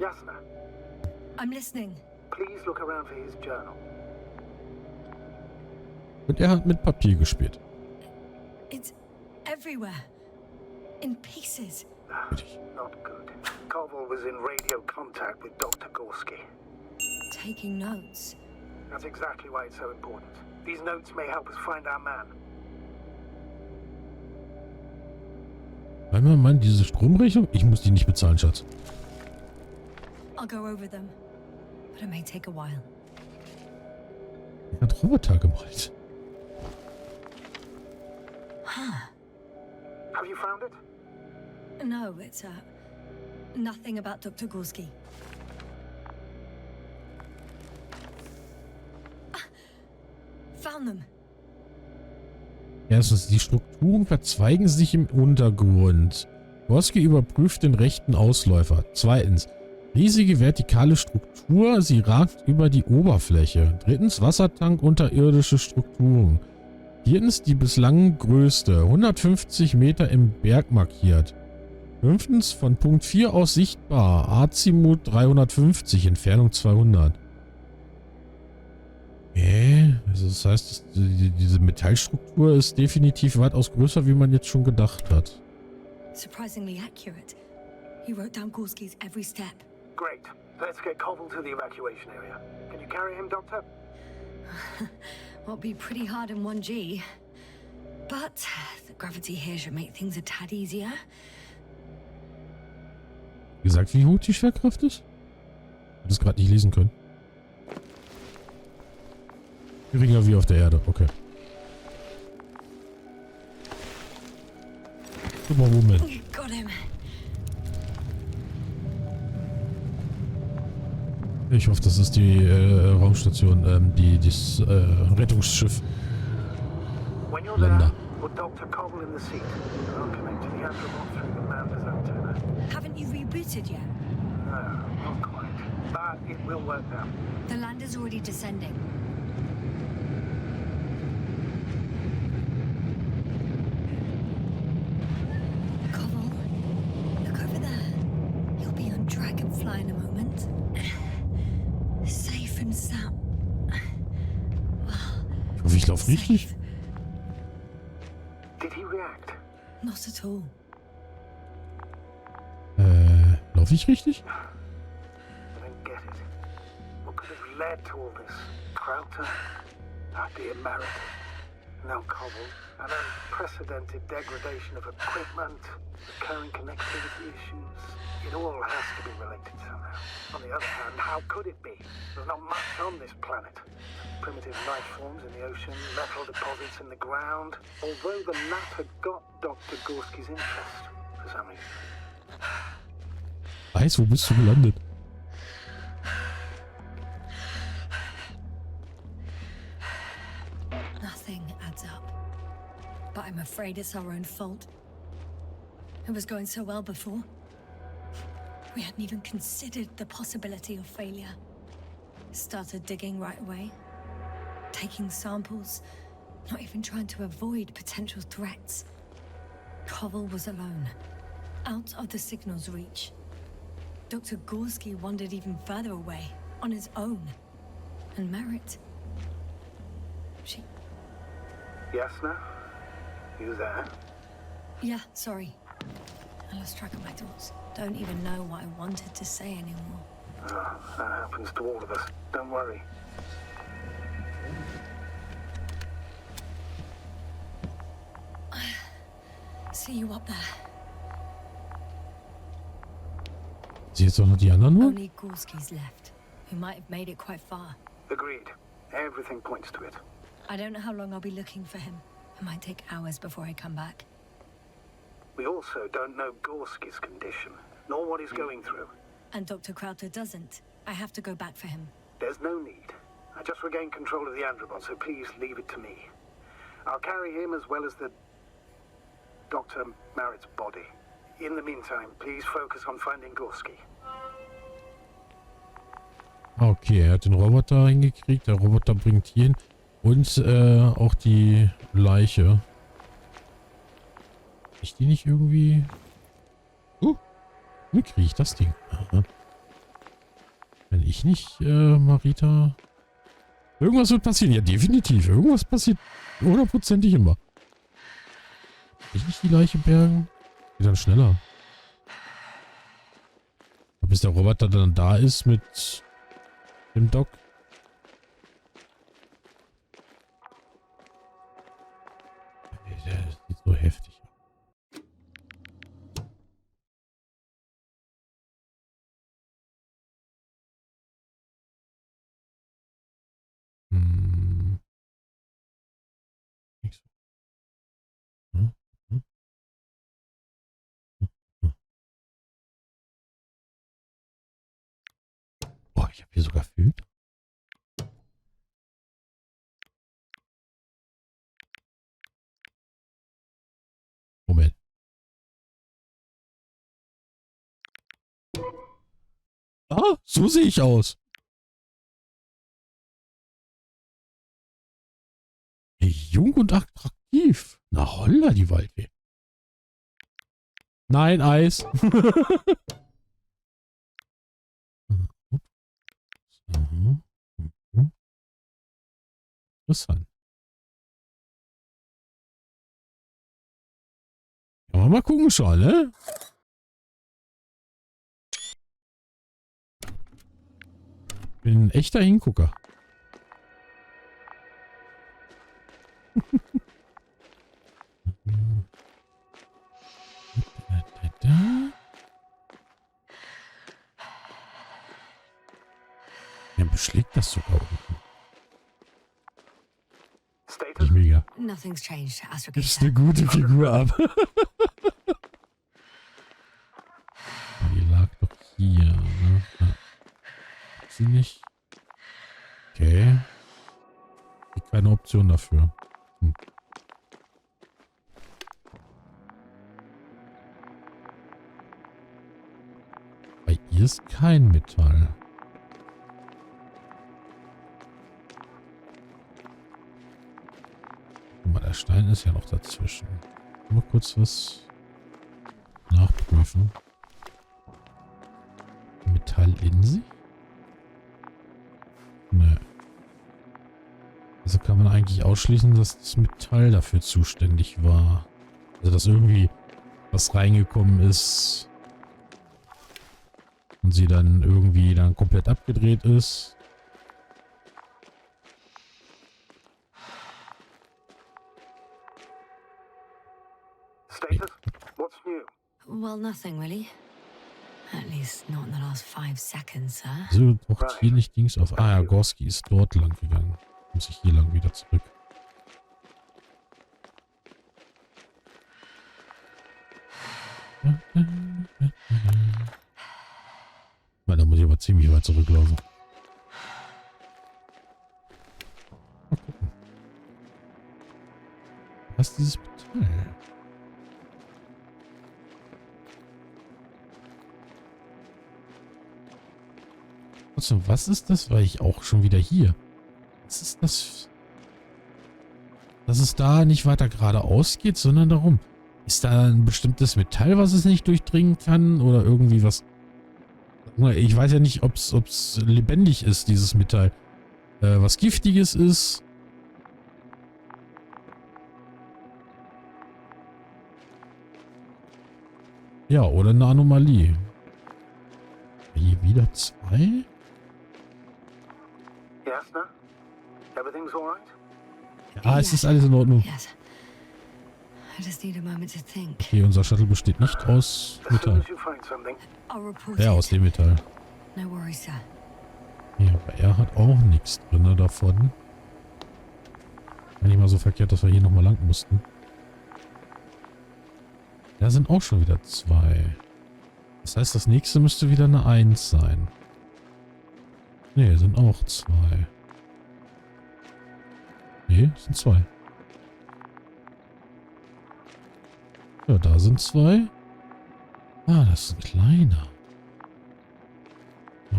Jasna, I'm listening. please look around for his journal. Und er hat mit Papier gespielt. It's everywhere. In pieces. Not good. Koval was in radio contact with Dr. Gorski. Taking notes. That's exactly why it's so important. These notes may help us find our man. Einmal Mann, diese Stromrechnung? Ich muss die nicht bezahlen, Schatz. I'll go over them. But it may take a while. Er hat Roboter gemalt. Huh. Have you found it? No, it's nothing about Dr. Gorski. Found them. Erstens, die Strukturen verzweigen sich im Untergrund. Gorski überprüft den rechten Ausläufer. Zweitens, riesige vertikale Struktur, sie ragt über die Oberfläche. Drittens, Wassertank, unterirdische Strukturen. Viertens, die bislang größte, 150 Meter im Berg markiert. Fünftens, von Punkt 4 aus sichtbar, Azimut 350, Entfernung 200. Also das heißt, diese Metallstruktur ist definitiv weitaus größer, wie man jetzt schon gedacht hat. Surprisingly accurate. He wrote down Gorski's every step. Great. Let's get Koval to the evacuation area. Can you carry him, Doctor? Will be pretty hard in 1G. But the gravity here should make things a tad easier. Gesagt, wie hoch die Schwerkraft ist? Ich habe es gerade nicht lesen können. Geringer wie auf der Erde, okay. Guck mal, Moment. Got him. Ich hoffe, das ist die Raumstation, das Rettungsschiff. When you're Lander. there, put Dr. Koval in the seat. I'll connect to the Androbot through the Manda's antenna. Haven't you rebooted yet? No, not quite. But it will work now. The lander's already descending. Koval, look over there. You'll be on Dragonfly in a moment. Safe and sound. Ich hoffe, ich laufe richtig. Did he react? Not at all. Laufe ich richtig? I don't get it. What could have led to all this? Krauter? Dear Merritt? Now Koval? An unprecedented degradation of equipment, recurring connectivity issues. It all has to be related somehow. On the other hand, how could it be? There's not much on this planet. Primitive life forms in the ocean, metal deposits in the ground. Although the map had got Dr. Gorski's interest, for some reason. Eis, wo bist du gelandet? Nothing adds up. But I'm afraid it's our own fault. It was going so well before. We hadn't even considered the possibility of failure. Started digging right away. Taking samples. Not even trying to avoid potential threats. Koval was alone. Out of the signal's reach. Dr. Gorski wandered even further away. On his own. And Merritt... She... Jasna? You there? Yeah, sorry. I lost track of my thoughts. Don't even know what I wanted to say anymore. Oh, that happens to all of us. Don't worry. See you up there. Sie jetzt auch noch die anderen holen? Only Gorski's left. Who might have made it quite far. Agreed. Everything points to it. I don't know how long I'll be looking for him. It might take hours before I come back. We also don't know Gorski's condition, nor what he's going through. And Dr. Krauter doesn't. I have to go back for him. There's no need. I just regained control of the Androbot, so please leave it to me. I'll carry him as well as the Dr. Merritt's body. In the meantime, please focus on finding Gorski. Okay, er hat den Roboter hingekriegt. Der Roboter bringt hier hin. Und auch die Leiche. Ich die nicht irgendwie... wie kriege ich das Ding? Aha. ich nicht, Marita? Irgendwas wird passieren. Ja, definitiv. Irgendwas passiert hundertprozentig immer. Ich nicht die Leiche bergen? Geht dann schneller. Bis der Roboter dann da ist mit dem Doc. Der sieht so heftig aus. Nicht so. Hm? Hm? Hm? Boah, ich habe hier sogar Filter. Moment. Ah, so sehe ich aus. Jung und attraktiv. Na holla, die Waldweh. Nein, Eis. Interessant. Ja, mal gucken schon, ne? Bin ein echter Hingucker. Ja, beschlägt das sogar unten. Nicht mega. Nothing's changed, Gibst eine gute Figur ab. Die lag doch hier, ne? Hat sie nicht? Okay. Gibt keine Option dafür. Hm. Bei ihr ist kein Metall. Guck mal, der Stein ist ja noch dazwischen. Mal kurz was nachprüfen. Metall in sich? Ne. Also kann man eigentlich ausschließen, dass das Metall dafür zuständig war. Also dass irgendwie was reingekommen ist und sie dann irgendwie dann komplett abgedreht ist. Status? What's new? Well, nothing really. At least not in the last 5 seconds, sir. So taucht hier nicht Dings auf. Ah ja, Gorski ist dort lang gegangen. Muss ich hier lang wieder zurück. Weil da muss ich aber ziemlich weit zurücklaufen. Mal gucken. Was ist dieses Metall? Trotzdem, was ist das? War ich auch schon wieder hier. Was ist das? Dass es da nicht weiter geradeaus geht, sondern darum. Ist da ein bestimmtes Metall, was es nicht durchdringen kann? Oder irgendwie was? Ich weiß ja nicht, ob es lebendig ist, dieses Metall. Was Giftiges ist. Ja, oder eine Anomalie. Hier wieder 2? Yes, no? Everything's all right? Ja, es ist alles in Ordnung. Yes. I just need a moment to think. Okay, unser Shuttle besteht nicht aus As soon Metall. as you find something, I'll report Ja, aus it. dem Metall. No worries, sir. Ja, aber er hat auch nichts drin davon. War nicht mal so verkehrt, dass wir hier nochmal lang mussten. Da sind auch schon wieder 2. Das heißt, das nächste müsste wieder eine 1 sein. Ne, sind auch 2. Ne, sind 2. Ja, da sind 2. Ah, das ist ein kleiner. 2.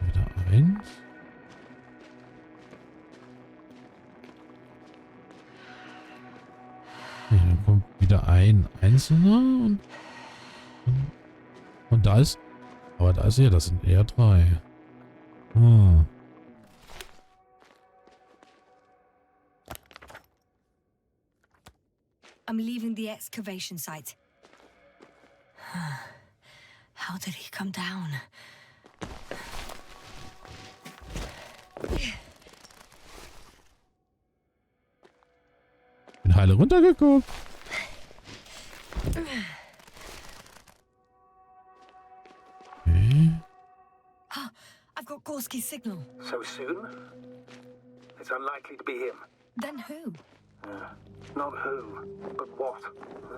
Wieder 1. Ne, dann kommt wieder ein einzelner und da ist. Aber da ist ja, das sind eher 3. Hm. I'm leaving the excavation site. How did he come down? Bin heile runtergekommen. Okay. Oh, I've got Gorski's signal. So soon? It's unlikely to be him. Then who? Not who, but what.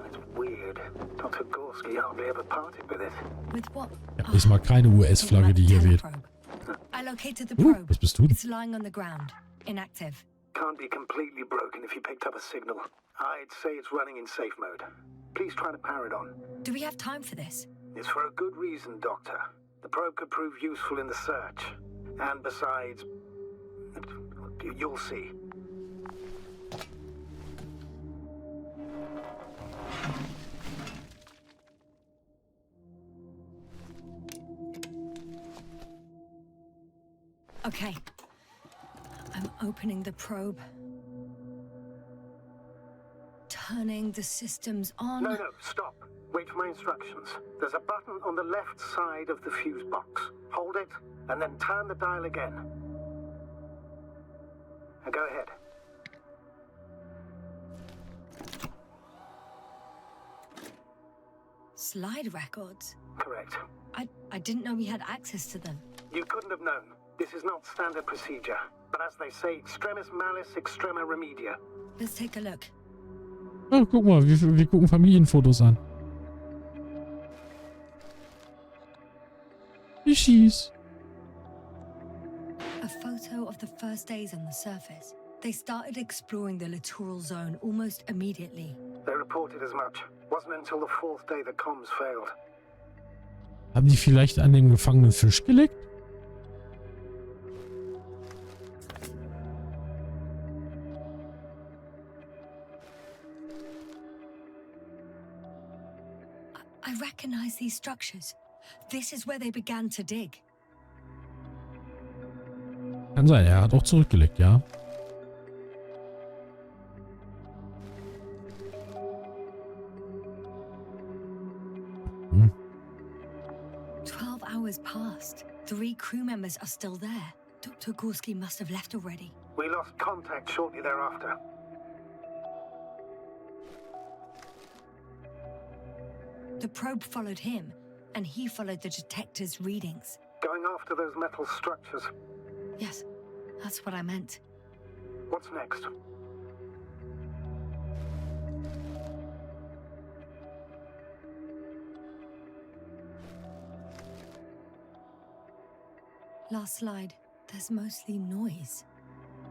It's weird. Dr. Gorski hardly ever parted with it. With what? Ja, ist mal keine US-Flagge, die hier weht. I located the probe. Was bist du? It's lying on the ground, inactive. Can't be completely broken if you picked up a signal. I'd say it's running in safe mode. Please try to power it on. Do we have time for this? It's for a good reason, Doctor. The probe could prove useful in the search. And besides, you'll see. Okay. I'm opening the probe. Turning the systems on. No, stop. Wait for my instructions. There's a button on the left side of the fuse box. Hold it, and then turn the dial again. Now go ahead. Slide records? Correct. I didn't know we had access to them. You couldn't have known. This is not standard procedure. But as they say, extremis malis, extrema remedia. Let's take a look. Oh, guck mal, wir gucken Familienfotos an. Fischies. A photo of the first days on the surface. They started exploring the littoral zone almost immediately. They reported as much. Wasn't until the fourth day the comms failed. Haben die vielleicht an den gefangenen Fisch gelegt? I recognize these structures. This is where they began to dig. Kann sein, er hat auch zurückgelegt, ja. Hm. 12 hours passed. 3 crew members are still there. Dr. Gorski must have left already. We lost contact shortly thereafter. The probe followed him, and he followed the detector's readings. Going after those metal structures. Yes, that's what I meant. What's next? Last slide. There's mostly noise.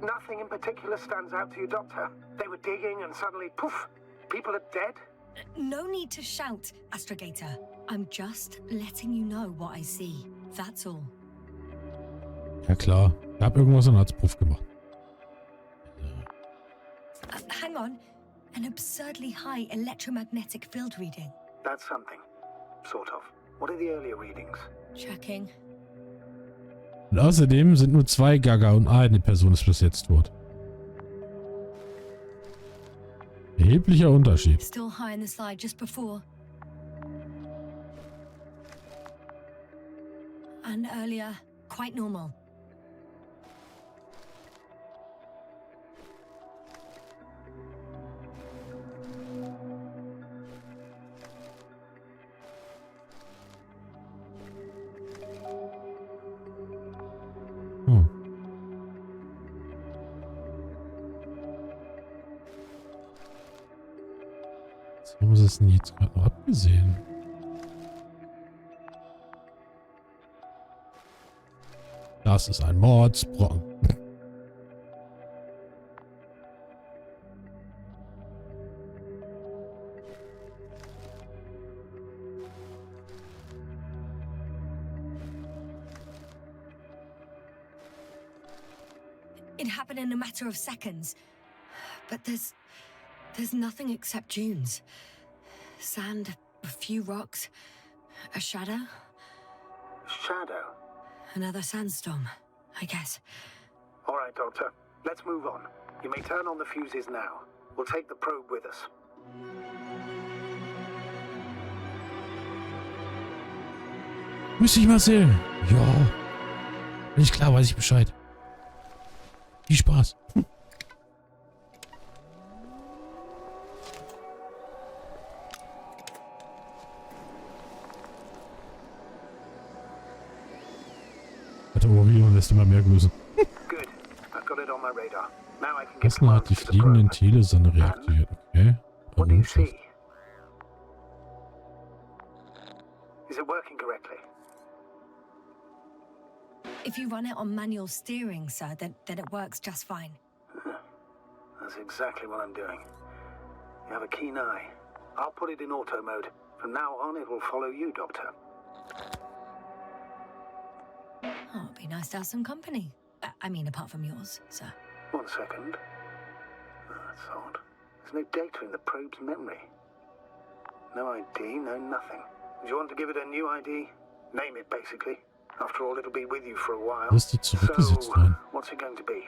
Nothing in particular stands out to you, Doctor. They were digging and suddenly, poof, people are dead? No need to shout, Astrogator. I'm just letting you know what I see. That's all. Ja klar, ich hab irgendwas an Herzpuff gemacht. Hang on. An absurdly high electromagnetic field reading. That's something. Sort of. What are the earlier readings? Checking. Und außerdem sind nur 2 Gaga und eine Person ist bis jetzt tot. Erheblicher Unterschied. Still high in the slide just before. And earlier, quite normal. Hm. Was haben sie es denn jetzt gerade noch abgesehen? Das ist ein Mordsbrocken. It happened in a matter of seconds. But there's nothing except dunes. Sand, a few rocks, a shadow, Shadow. another sandstorm. I guess. All right, Doctor. Let's move on. You may turn on the fuses now. We'll take the probe with us. Müsste ich mal sehen. Ja. Bin ich klar, weiß ich Bescheid. Viel Spaß. Der Orion lässt immer mehr grüßen. Good. I've got it on my radar. Now I can get Tesla hat die close to the fliegenden probe. Telesonne reaktiviert. Okay. What do you Errungenschaft. see? Is it working correctly? If you run it on manual steering, sir, then it works just fine. That's exactly what I'm doing. You have a keen eye. I'll put it in auto mode. From now on, it will follow you, Doctor. Oh, it'd be nice to have some company. I mean, apart from yours, sir. 1 second. Oh, that's odd. There's no data in the probe's memory. No ID, no nothing. Do you want to give it a new ID? Name it, basically. After all, it'll be with you for a while. Lass die zurückgesetzt So, werden. what's it going to be?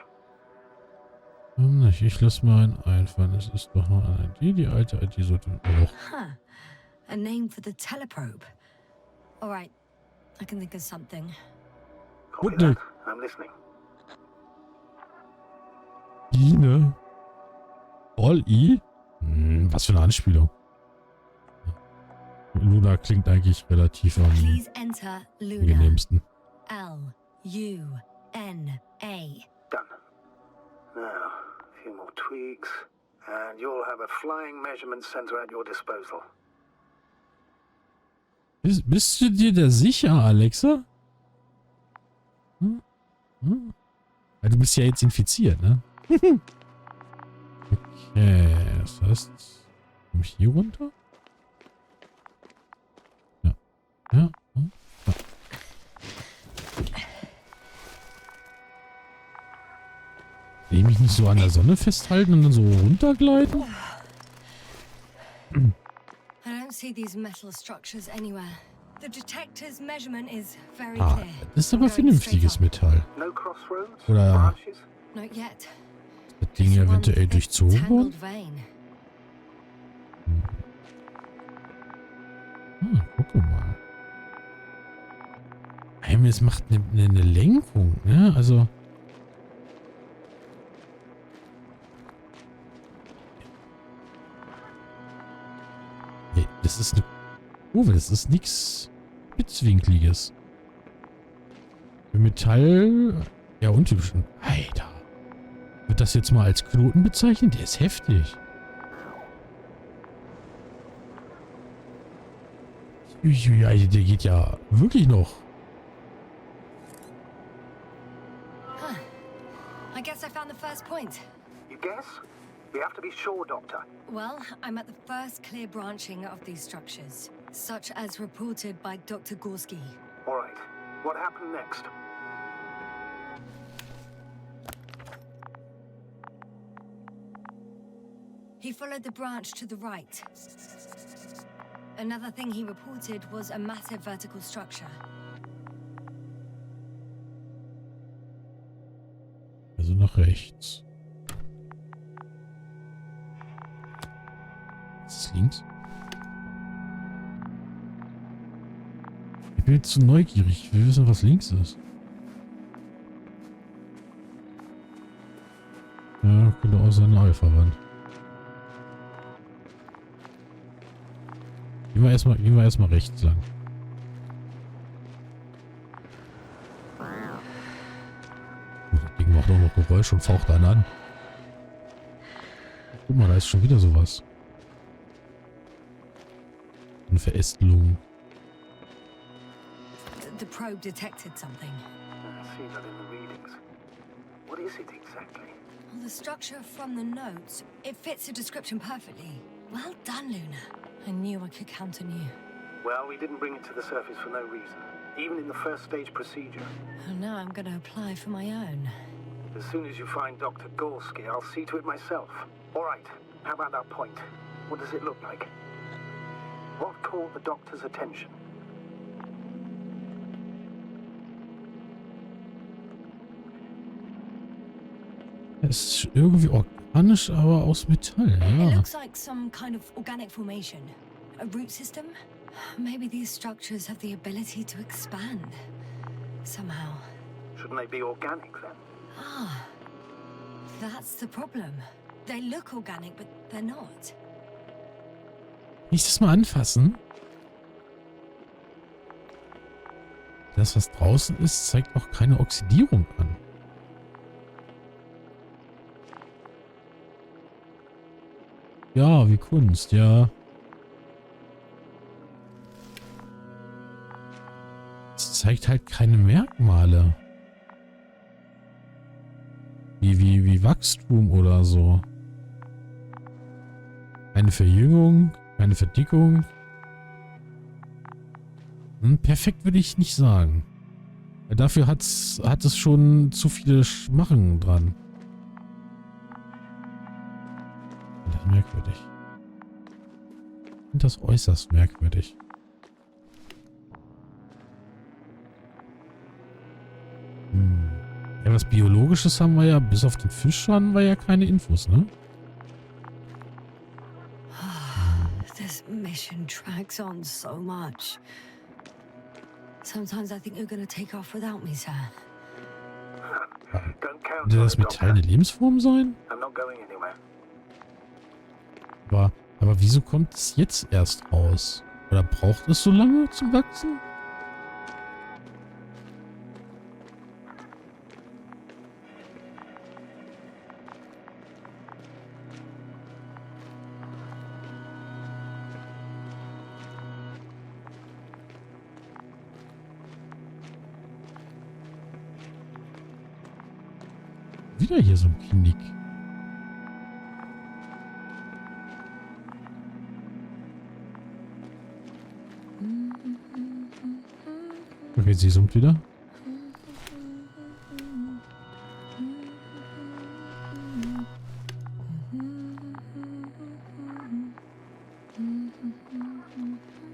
Warum nicht? Ich lasse mal einen einfallen. Es ist doch nur eine ID. Die alte ID sollte auch. Huh. A name for the teleprobe. All right. I can think of something. Copy Gut, that. I'm listening. Ine. All-I? Was für eine Anspielung. Luna klingt eigentlich relativ am Please enter Luna. angenehmsten. L-U-N-A. Done. Now, a few more tweaks, and you'll have a flying measurement center at your disposal. Bist du dir da sicher, Alexa? Ja, du bist ja jetzt infiziert, ne? Okay, das heißt, komm ich hier runter? Ja. Ja. Ja. Will ich mich nicht so an der Sonne festhalten und dann so runtergleiten? I don't see these metal structures anywhere. The detector's measurement is very Ah, clear. das ist aber I'm going vernünftiges straight Metall. No crossroads? Oder Branches? up. Not yet. das Ding Just one eventuell thick, durchzogen worden? tangled vein. Guck mal. Es macht eine Lenkung, ne? Also. Nee, das ist eine Kurve, das ist nichts Spitzwinkliges. Für Metall. Ja, untypisch. Alter. Wird das jetzt mal als Knoten bezeichnet? Der ist heftig. Ja, der geht ja wirklich noch. Huh. I guess I found the first point. You guess? We have to be sure, Doctor. Well, I'm at the first clear branching of these structures, such as reported by Dr. Gorski. All right. What happened next? He followed the branch to the right. Another thing he reported was a massive vertical structure. Also nach rechts. Ist es links? Ich bin jetzt zu neugierig. Ich will wissen, was links ist. Ja, könnte auch sein Alpha-Wand. Gehen wir erstmal rechts lang. Das Ding macht auch noch Geräusch und faucht einen an. Guck mal, da ist schon wieder sowas. Eine Verästelung. The probe detected something. I see that in the readings. What is it exactly? Well, the structure from the notes, it fits the description perfectly. Well done, Luna. I knew I could count on you. Well, we didn't bring it to the surface for no reason. Even in the first stage procedure. And now I'm going to apply for my own. As soon as you find Dr. Gorski, I'll see to it myself. All right. How about that point? What does it look like? What caught the doctor's attention? Es ist irgendwie organisch, aber aus Metall, It ja. looks like some kind of organic formation. A root system? Maybe these structures have the ability to expand. Somehow. Shouldn't they be organic then? Ah. That's the problem. They look organic, but they're not. Kann ich das mal anfassen? Das, was draußen ist, zeigt auch keine Oxidierung an. Ja, wie Kunst, ja. Es zeigt halt keine Merkmale. Wie Wachstum oder so. Keine Verjüngung, keine Verdickung. Perfekt würde ich nicht sagen. Dafür hat es schon zu viele Schmachen dran. Das ist merkwürdig. Ich finde das äußerst merkwürdig. Ja, was Biologisches haben wir ja, bis auf den Fisch haben wir ja keine Infos, ne? This mission drags on so much. Sometimes I think you're gonna take off without me, sir. Don't count Könnte on das it, Metall eine Doctor. Lebensform sein? I'm not going anywhere. Aber wieso kommt es jetzt erst raus? Oder braucht es so lange zum Wachsen? Wieder hier so ein Klinik. Okay, sie summt wieder.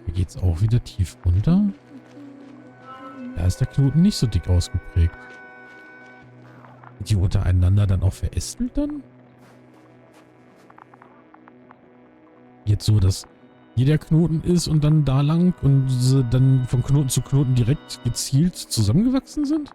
Hier geht's auch wieder tief runter. Da ist der Knoten nicht so dick ausgeprägt. Sind die untereinander dann auch verästelt dann? Jetzt so, dass hier der Knoten ist und dann da lang und sie dann von Knoten zu Knoten direkt gezielt zusammengewachsen sind?